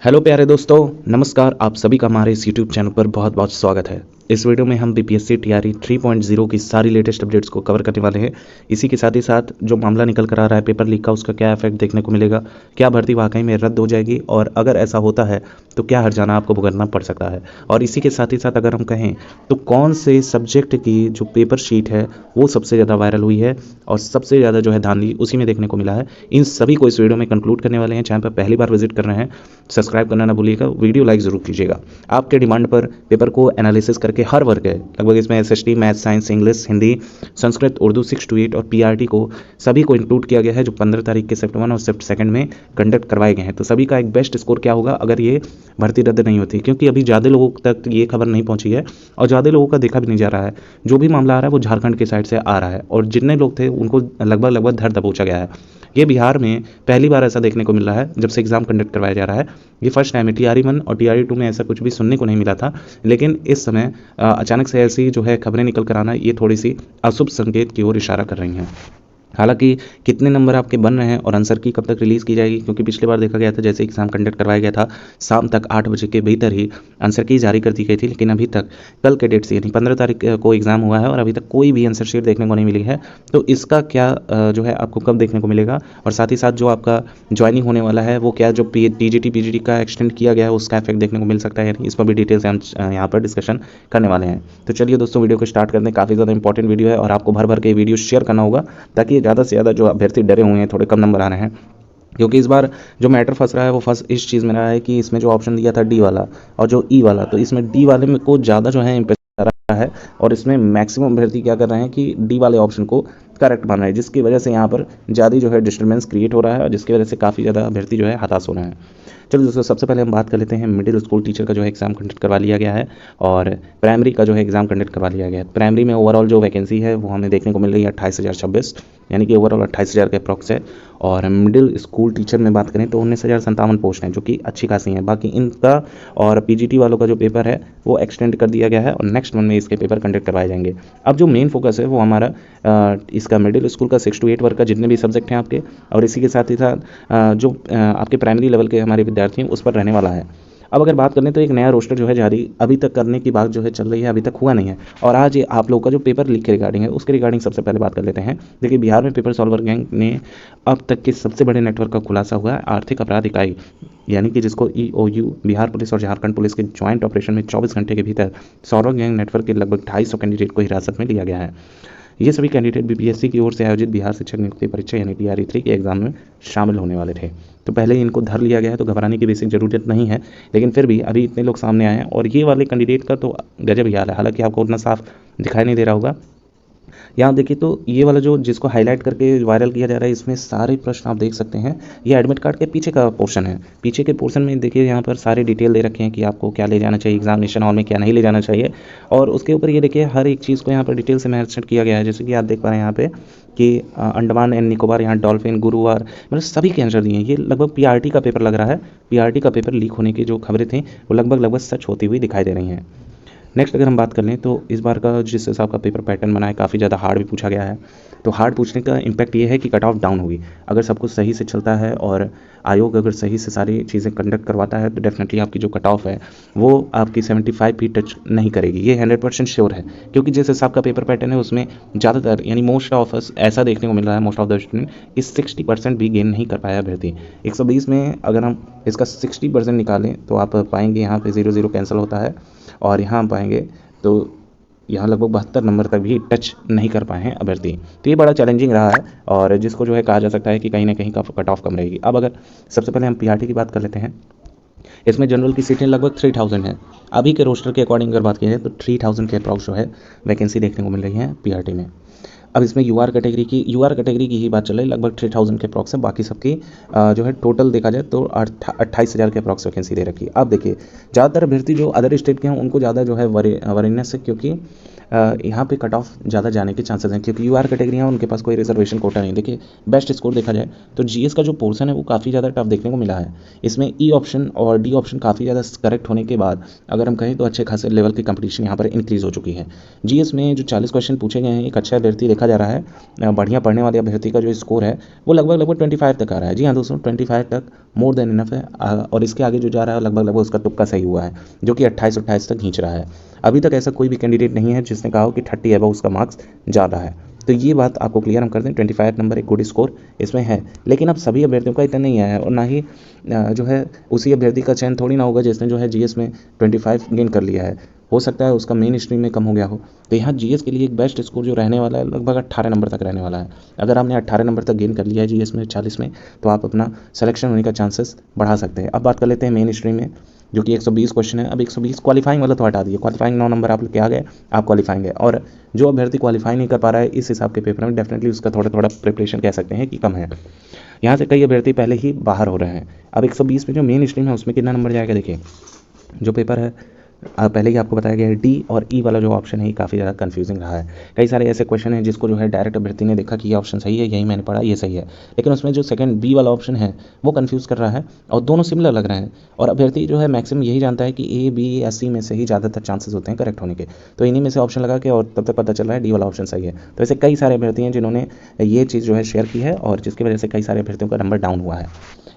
Hello प्यारे दोस्तों, नमस्कार। आप सभी का हमारे इस यूट्यूब चैनल पर बहुत बहुत स्वागत है। इस वीडियो में हम बीपीएससी टीआरई 3.0 की सारी लेटेस्ट अपडेट्स को कवर करने वाले हैं। इसी के साथ ही साथ जो मामला निकल कर आ रहा है पेपर लीक का, उसका क्या इफेक्ट देखने को मिलेगा, क्या भर्ती वाकई में रद्द हो जाएगी और अगर ऐसा होता है तो क्या हर्जाना आपको भुगतना पड़ सकता है। और इसी के साथ ही साथ अगर हम कहें तो कौन से सब्जेक्ट की जो पेपर शीट है वो सबसे ज़्यादा वायरल हुई है और सबसे ज़्यादा जो है धांधली उसी में देखने को मिला है, इन सभी को इस वीडियो में कंक्लूड करने वाले हैं। चैनल पर पहली बार विजिट कर रहे हैं, सब्सक्राइब करना ना भूलिएगा, वीडियो लाइक ज़रूर कीजिएगा। आपके डिमांड पर पेपर को एनालिसिस करके हर वर्ग है लगभग इसमें SST, math, science, English, Hindi, Sanskrit, Urdu 6 to 8 और पीआरटी को सभी को इंक्लूड किया गया है, जो 15 तारीख के शिफ्ट 1 और शिफ्ट 2 में कंडक्ट करवाए गए हैं। तो सभी का एक बेस्ट स्कोर क्या होगा अगर ये भर्ती रद्द नहीं होती, क्योंकि अभी ज़्यादा लोगों तक ये खबर नहीं पहुंची है और ज़्यादा लोगों का देखा भी नहीं जा रहा है। जो भी मामला आ रहा है वो झारखंड की साइड से आ रहा है और जितने लोग थे उनको लगभग धर दबोचा गया है। ये बिहार में पहली बार ऐसा देखने को मिल रहा है जब से एग्ज़ाम कंडक्ट करवाया जा रहा है। ये फर्स्ट टाइम है। टीआरई 1 और टीआरई 2 में ऐसा कुछ भी सुनने को नहीं मिला था, लेकिन इस समय अचानक से ऐसी जो है खबरें निकल कर आना, ये थोड़ी सी अशुभ संकेत की ओर इशारा कर रही हैं। हालांकि कितने नंबर आपके बन रहे हैं और आंसर की कब तक रिलीज़ की जाएगी, क्योंकि पिछली बार देखा गया था जैसे एग्ज़ाम कंडक्ट करवाया गया था शाम तक 8 बजे के भीतर ही आंसर की जारी कर दी गई थी, लेकिन अभी तक कल के डेट से यानी 15 तारीख को एग्ज़ाम हुआ है और अभी तक कोई भी आंसर शीट देखने को नहीं मिली है। तो इसका क्या जो है आपको कब देखने को मिलेगा, और साथ ही साथ जो आपका ज्वाइनिंग होने वाला है वो क्या जो टीजीटी पीजीटी का एक्सटेंड किया गया है उसका इफेक्ट देखने को मिल सकता है, यानी इस पर भी डिटेल से हम यहाँ पर डिस्कशन करने वाले हैं। तो चलिए दोस्तों, वीडियो को स्टार्ट करते हैं। काफ़ी ज़्यादा इंपॉर्टेंट वीडियो है और आपको भर भर के वीडियो शेयर करना होगा ताकि ज़्यादा से ज़्यादा जो अभ्यर्थी डरे हुए हैं, थोड़े कम नंबर आ रहे हैं। क्योंकि इस बार जो मैटर फंस रहा है वो फंस इस चीज़ में रहा है कि इसमें जो ऑप्शन दिया था डी वाला और जो ई वाला, तो इसमें डी वाले में को ज़्यादा जो है इम्पैक्ट आ रहा है और इसमें मैक्सिमम अभ्यर्थी क्या कर रहे हैं कि डी वाले ऑप्शन को करेक्ट मान रहे हैं, जिसकी वजह से यहाँ पर ज़्यादा जो है डिस्टर्बेंस क्रिएट हो रहा है और जिसकी वजह से काफ़ी ज़्यादा अभ्यर्थी जो है हताश हो रहे हैं। चलो दोस्तों, सबसे पहले हम बात कर लेते हैं मिडिल स्कूल टीचर का जो है एग्ज़ाम कंडक्ट करवा लिया गया है और प्राइमरी का जो है एग्ज़ाम कंडक्ट करवा लिया गया है। प्राइमरी में ओवरऑल जो वैकेंसी है वो हमें देखने को मिल रही है 28,026, यानी कि ओवरऑल 28,000 के अप्रॉक्स है। और मिडिल स्कूल टीचर में बात करें तो 19,057 पोस्ट हैं, जो कि अच्छी खासी हैं। बाकी इनका और पीजीटी वालों का जो पेपर है वो एक्सटेंड कर दिया गया है और नेक्स्ट मंथ में इसके पेपर कंडक्ट करवाए जाएंगे। अब जो मेन फोकस है वो हमारा इसका मिडिल स्कूल का 6 to 8 वर्ग का जितने भी सब्जेक्ट हैं आपके, और इसी के साथ ही साथ जो आपके प्राइमरी लेवल के हमारे विद्यार्थी हैं उस पर रहने वाला है। अब अगर बात करें तो एक नया रोस्टर जो है जारी अभी तक करने की बात जो है चल रही है, अभी तक हुआ नहीं है। और आज ये आप लोग का जो पेपर लीक के रिगार्डिंग है उसके रिगार्डिंग सबसे पहले बात कर लेते हैं। देखिए, बिहार में पेपर सॉल्वर गैंग ने अब तक के सबसे बड़े नेटवर्क का खुलासा हुआ है। आर्थिक अपराध इकाई यानी कि जिसको ईओयू, बिहार पुलिस और झारखंड पुलिस के ज्वाइंट ऑपरेशन में 24 घंटे के भीतर सॉल्वर गैंग नेटवर्क के लगभग 250 कैंडिडेट को हिरासत में लिया गया है। ये सभी कैंडिडेट बीपीएससी की ओर से आयोजित बिहार शिक्षक नियुक्ति परीक्षा यानी टीआरई 3 के एग्जाम में शामिल होने वाले थे। तो पहले ही इनको धर लिया गया है, तो घबराने की बेसिक ज़रूरत नहीं है, लेकिन फिर भी अभी इतने लोग सामने आए हैं और ये वाले कैंडिडेट का तो गजब ही हाल है। हालांकि आपको उतना साफ दिखाई नहीं दे रहा होगा। यहाँ देखिए तो ये वाला जो जिसको हाईलाइट करके वायरल किया जा रहा है, इसमें सारे प्रश्न आप देख सकते हैं। ये एडमिट कार्ड के पीछे का पोर्शन है। पीछे के पोर्शन में देखिए यहाँ पर सारे डिटेल दे रखे हैं कि आपको क्या ले जाना चाहिए एग्जामिनेशन हॉल में, क्या नहीं ले जाना चाहिए, और उसके ऊपर ये देखिए हर एक चीज़ को यहाँ पर डिटेल से मेंशन किया गया है। जैसे कि आप देख पा रहे हैं यहाँ पे कि अंडमान एंड निकोबार, यहाँ डॉल्फिन, गुरुवार, मतलब सभी के आंसर दिए हैं। ये लगभग पीआरटी का पेपर लग रहा है। पीआरटी का पेपर लीक होने की जो खबरें थी वो लगभग सच होती हुई दिखाई दे रही हैं। नेक्स्ट अगर हम बात कर लें तो इस बार का जिस हिसाब का पेपर पैटर्न बना है काफ़ी ज़्यादा हार्ड भी पूछा गया है। तो हार्ड पूछने का इम्पैक्ट ये है कि कट ऑफ डाउन होगी। अगर सब कुछ सही से चलता है और आयोग अगर सही से सारी चीज़ें कंडक्ट करवाता है तो डेफिनेटली आपकी जो कट ऑफ है वो आपकी 75 भी टच नहीं करेगी। ये 100% श्योर है, क्योंकि जिस हिसाब का पेपर पैटर्न है उसमें ज़्यादातर यानी मोस्ट ऑफ अस ऐसा देखने को मिल रहा है, मोस्ट ऑफ द स्टूडेंट इस 60% भी गेन नहीं कर पाया अभ्यर्थी। 120 में अगर हम इसका 60% निकालें तो आप पाएंगे यहाँ पे 0 0 कैंसिल होता है और यहाँ पाएंगे तो यहाँ लगभग 72 नंबर तक भी टच नहीं कर पाए हैं अभ्यर्थी। तो ये बड़ा चैलेंजिंग रहा है और जिसको जो है कहा जा सकता है कि कहीं ना कहीं का कट ऑफ कम रहेगी। अब अगर सबसे पहले हम पीआरटी की बात कर लेते हैं। इसमें जनरल की सीटें लगभग 3000 हैं। अभी के रोस्टर के अकॉर्डिंग अगर बात की जाए तो 3000 के अप्रॉक्स जो है वैकेंसी देखने को मिल रही है पीआरटी में। अब इसमें यूआर कैटेगरी की ही बात चल रही है, लगभग 3000 के अप्रॉक्स है। बाकी सबकी जो है टोटल देखा जाए तो 28,000 के अप्रॉक्स वैकेंसी दे रखी है। अब देखिए, ज़्यादातर अभ्यर्थी जो अदर स्टेट के हैं उनको ज़्यादा जो है वरीनेस है, क्योंकि यहाँ पे कट ऑफ ज़्यादा जाने के चांसेस हैं, क्योंकि यूआर कैटेगरी है उनके पास कोई रिजर्वेशन कोटा नहीं। देखिए बेस्ट स्कोर देखा जाए तो जीएस का जो पोर्शन है वो काफ़ी ज़्यादा टफ देखने को मिला है। इसमें ई ऑप्शन और डी ऑप्शन काफ़ी ज़्यादा करेक्ट होने के बाद अगर हम कहें तो अच्छे खासे लेवल की कंपटीशन यहाँ पर इंक्रीज़ हो चुकी है। जीएस में जो 40 क्वेश्चन पूछे गए हैं, एक अच्छा अभ्यर्थी देखा जा रहा है, बढ़िया पढ़ने वाले अभ्यर्थी का जो स्कोर है वो लगभग 25 तक आ रहा है। जी हाँ दोस्तों, 25 तक मोर देन इनफ है। और इसके आगे जो जा रहा है लगभग उसका तुक्का सही हुआ है, जो कि 28 तक खींच रहा है। अभी तक ऐसा कोई भी कैंडिडेट नहीं है जिसने कहा हो कि 30 अबव उसका मार्क्स जा रहा है। तो ये बात आपको क्लियर हम कर दें, 25 नंबर एक गुड स्कोर इसमें है। लेकिन अब सभी अभ्यर्थियों का इतना नहीं आया है, और ना ही जो है उसी अभ्यर्थी का चयन थोड़ी ना होगा जिसने जो है जीएस में 25 गेन कर लिया है। हो सकता है उसका मेन स्ट्रीम में कम हो गया हो। तो यहाँ जीएस के लिए एक बेस्ट स्कोर जो रहने वाला है लगभग 18 नंबर तक रहने वाला है। अगर आपने 18 नंबर तक गेन कर लिया है जीएस में 40 में, तो आप अपना सिलेक्शन होने का चांसेस बढ़ा सकते हैं। अब बात कर लेते हैं मेन स्ट्रीम में, जो कि 120 क्वेश्चन है। अब 120 क्वालिफाइंग वाला तो हटा दिए, क्वालिफाइंग 9 नंबर आप लोग के आ गए, आप क्वालिफाइंग है। और जो अभ्यर्थी क्वालिफाई नहीं कर पा रहा है इस हिसाब के पेपर में, डेफिनेटली उसका थोड़ा प्रिपरेशन कह सकते हैं कि कम है। यहाँ से कई अभ्यर्थी पहले ही बाहर हो रहे हैं। अब 120 में जो मेन स्ट्रीम है उसमें कितना नंबर जाएगा, देखिए जो पेपर है पहले ही आपको बताया गया है, डी और ई वाला जो ऑप्शन है ये काफ़ी ज़्यादा कंफ्यूजिंग रहा है। कई सारे ऐसे क्वेश्चन हैं जिसको जो है डायरेक्ट अभ्यर्थी ने देखा कि ये ऑप्शन सही है, यही मैंने पढ़ा, ये सही है, लेकिन उसमें जो सेकंड बी वाला ऑप्शन है वो कंफ्यूज कर रहा है, और दोनों सिमिलर लग रहे हैं। और अभ्यर्थी जो है मैक्सिमम यही जानता है कि ए बी या सी में से ही ज़्यादातर चांसेस होते हैं करेक्ट होने के, तो इन्हीं में से ऑप्शन लगा के और तब तक पता चल रहा है डी वाला ऑप्शन सही है। तो ऐसे कई सारे अभ्यर्थी हैं जिन्होंने ये चीज़ जो है शेयर की है, और जिसकी वजह से कई सारे अभ्यर्थियों का नंबर डाउन हुआ है।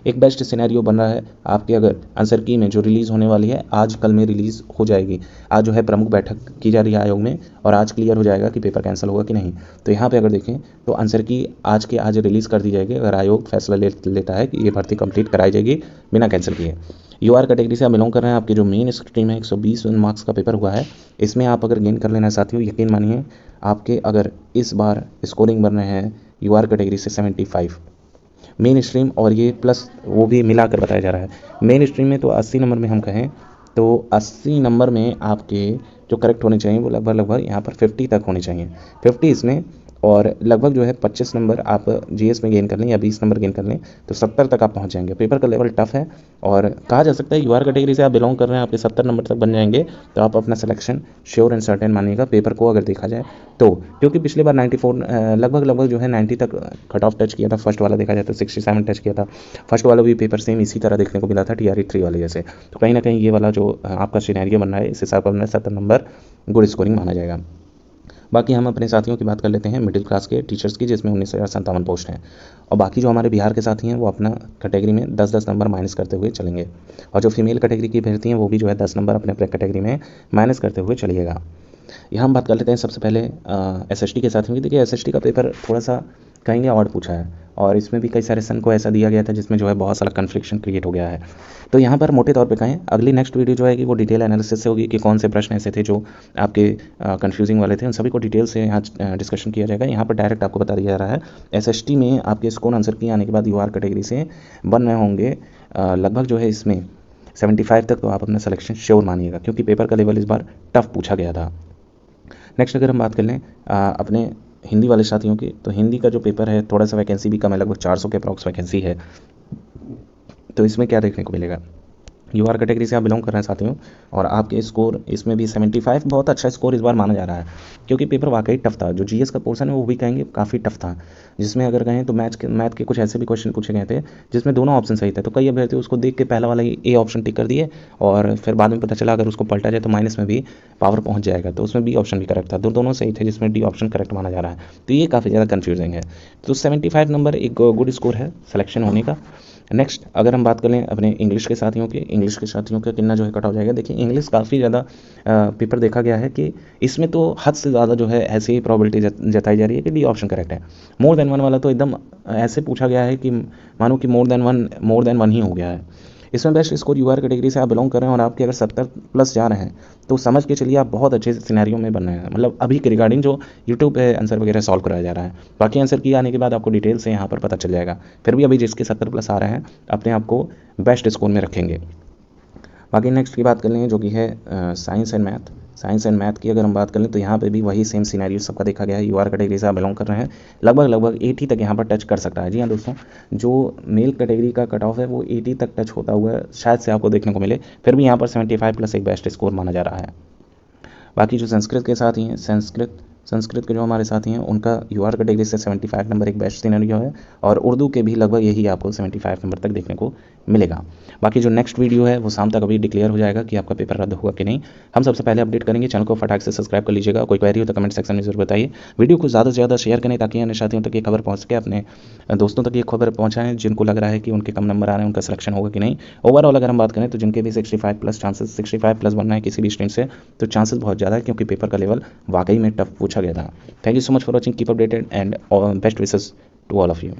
एक बेस्ट सिनेरियो बन रहा है आपके, अगर आंसर की में जो रिलीज़ होने वाली है आज कल में रिलीज़ हो जाएगी। आज जो है प्रमुख बैठक की जा रही है आयोग में, और आज क्लियर हो जाएगा कि पेपर कैंसिल होगा कि नहीं। तो यहाँ पे अगर देखें तो आंसर की आज के आज रिलीज़ कर दी जाएगी, अगर आयोग फैसला लेता है कि ये भर्ती कंप्लीट कराई जाएगी बिना कैंसिल किए। यूआर कैटेगरी से आप बिलोंग कर रहे हैं, आपकी जो मेन स्ट्रीम है 120 मार्क्स का पेपर हुआ है, इसमें आप अगर गेन कर लेना साथियों, यकीन मानिए आपके अगर इस बार स्कोरिंग बन रहे हैं यूआर कैटेगरी से 75 मेन स्ट्रीम, और ये प्लस वो भी मिलाकर बताया जा रहा है। मेन स्ट्रीम में तो 80 नंबर में हम कहें तो 80 नंबर में आपके जो करेक्ट होने चाहिए वो लगभग यहाँ पर 50 तक होने चाहिए, 50 इसमें, और लगभग जो है 25 नंबर आप जीएस में गेन कर लें या 20 नंबर गेन कर लें तो 70 तक आप पहुंच जाएंगे। पेपर का लेवल टफ है, और कहा जा सकता है यूआर कैटेगरी से आप बिलोंग कर रहे हैं, आपके 70 नंबर तक बन जाएंगे तो आप अपना सिलेक्शन श्योर एंड सर्टेन मानिएगा पेपर को अगर देखा जाए तो। क्योंकि पिछली बार 94 लगभग जो है 90 तक कट ऑफ टच किया था, फर्स्ट वाला देखा जाए तो 67 टच किया था। फर्स्ट वाला भी पेपर सेम इसी तरह देखने को मिला था TRE 3 वाले जैसे। तो कहीं ना कहीं ये वाला जो आपका सिनेरियो बन रहा है इस हिसाब से 70 नंबर गुड स्कोरिंग माना जाएगा। बाकी हम अपने साथियों की बात कर लेते हैं मिडिल क्लास के टीचर्स की, जिसमें 19,057 पोस्ट हैं। और बाकी जो हमारे बिहार के साथी हैं वो अपना कैटेगरी में 10-10 नंबर माइनस करते हुए चलेंगे, और जो फीमेल कैटेगरी की अभ्यर्थी हैं वो भी जो है 10 नंबर अपने अपने कैटेगरी में माइनस करते हुए चलिएगा। यहाँ हम बात कर लेते हैं सबसे पहले SST के साथियों की। देखिए SST का पेपर थोड़ा सा कहेंगे ऑड पूछा है, और इसमें भी कई सारे सन को ऐसा दिया गया था जिसमें जो है बहुत सारा कन्फ्लिक्शन क्रिएट हो गया है। तो यहाँ पर मोटे तौर पे कहें अगली नेक्स्ट वीडियो जो है कि वो डिटेल एनालिसिस से होगी कि कौन से प्रश्न ऐसे थे जो आपके कन्फ्यूजिंग वाले थे, उन सभी को डिटेल से यहाँ डिस्कशन किया जाएगा। यहाँ पर डायरेक्ट आपको बता दिया जा रहा है SST में आपके स्कोर आंसर की आने के बाद यूआर कैटेगरी से बन रहे होंगे लगभग जो है इसमें 75 तक, तो आप अपना सिलेक्शन श्योर मानिएगा क्योंकि पेपर का लेवल इस बार टफ पूछा गया था। नेक्स्ट अगर हम बात कर लें अपने हिंदी वाले साथियों की, तो हिंदी का जो पेपर है थोड़ा सा वैकेंसी भी कम है, लगभग 400 के अप्रॉक्स वैकेंसी है। तो इसमें क्या देखने को मिलेगा, यूआर कैटेगरी से आप बिलोंग कर रहे हैं साथियों, और आपके स्कोर इसमें भी 75 बहुत अच्छा स्कोर इस बार माना जा रहा है, क्योंकि पेपर वाकई टफ था। जो जीएस का पोर्शन है वो भी कहेंगे काफ़ी टफ था, जिसमें अगर कहें तो मैथ के कुछ ऐसे भी क्वेश्चन पूछे गए थे जिसमें दोनों ऑप्शन सही थे। तो कई अभ्यर्थी उसको देख के पहला वाला ए ऑप्शन टिक कर दिए, और फिर बाद में पता चला अगर उसको पलटा जाए तो माइनस में भी पावर पहुँच जाएगा, तो उसमें बी ऑप्शन भी करेक्ट था। दोनों सही थे जिसमें डी ऑप्शन करेक्ट माना जा रहा है। तो ये काफ़ी ज़्यादा कन्फ्यूजिंग है। तो 75 नंबर एक गुड स्कोर है सिलेक्शन होने का। नेक्स्ट अगर हम बात करें अपने इंग्लिश के साथियों की, इंग्लिश के साथियों का कितना जो है कट हो जाएगा। देखिए इंग्लिश काफ़ी ज़्यादा पेपर देखा गया है कि इसमें तो हद से ज़्यादा जो है ऐसी ही प्रॉबिलिटी जताई जा रही है कि डी ऑप्शन करेक्ट है। मोर देन वन वाला तो एकदम ऐसे पूछा गया है कि मानो कि मोर देन वन ही हो गया है। इसमें बेस्ट स्कोर यूआर कैटेगरी से आप बिलोंग कर रहे हैं और आपके अगर 70 प्लस जा रहे हैं तो समझ के चलिए आप बहुत अच्छे सिनेरियो में बन रहे हैं। मतलब अभी के रिगार्डिंग जो यूट्यूब पे आंसर वगैरह सॉल्व कराया जा रहा है, बाकी आंसर किए आने के बाद आपको डिटेल से यहाँ पर पता चल जाएगा। फिर भी अभी जिसके 70 प्लस आ रहे हैं अपने आप को बेस्ट स्कोर में रखेंगे। बाकी नेक्स्ट की बात कर लें जो कि है साइंस एंड मैथ की अगर हम बात कर लें तो यहाँ पे भी वही सेम सिनेरियो सबका देखा गया है। यूआर कैटेगरी से आप बिलोंग कर रहे हैं, लगभग 80 तक यहाँ पर टच कर सकता है। जी हाँ दोस्तों, जो मेल कैटेगरी का कट ऑफ है वो 80 तक टच होता हुआ शायद से आपको देखने को मिले, फिर भी यहाँ पर 75 प्लस एक बेस्ट स्कोर माना जा रहा है। बाकी जो संस्कृत के साथी हैं, संस्कृत के जो हमारे साथी हैं उनका यूआर कैटेगरी से 75 नंबर एक बेस्ट सिनेरियो है, और उर्दू के भी लगभग यही आपको 75 नंबर तक देखने को मिलेगा। बाकी जो नेक्स्ट वीडियो है वो शाम तक अभी डिक्लेयर हो जाएगा कि आपका पेपर रद्द होगा कि नहीं, हम सबसे पहले अपडेट करेंगे। चैनल को फटाक से सब्सक्राइब कर लीजिएगा। कोई क्वेरी हो तो कमेंट सेक्शन में जरूर बताइए। वीडियो को ज़्यादा से ज़्यादा शेयर करें ताकि अन्य साथियों तक ये खबर पहुँच सके, अपने दोस्तों तक ये खबर पहुँचाएं जिनको लग रहा है कि उनके कम नंबर आ रहे हैं, उनका सिलेक्शन होगा कि नहीं। ओवरऑल अगर हम बात करें तो जिनके भी 65+ चांसेस, 65+ बनना है किसी भी स्ट्रीम से, तो चांसेस बहुत ज़्यादा है क्योंकि पेपर का लेवल वाकई में टफ पूछा गया था। Thank you so much for watching. Keep updated and best wishes to all of you.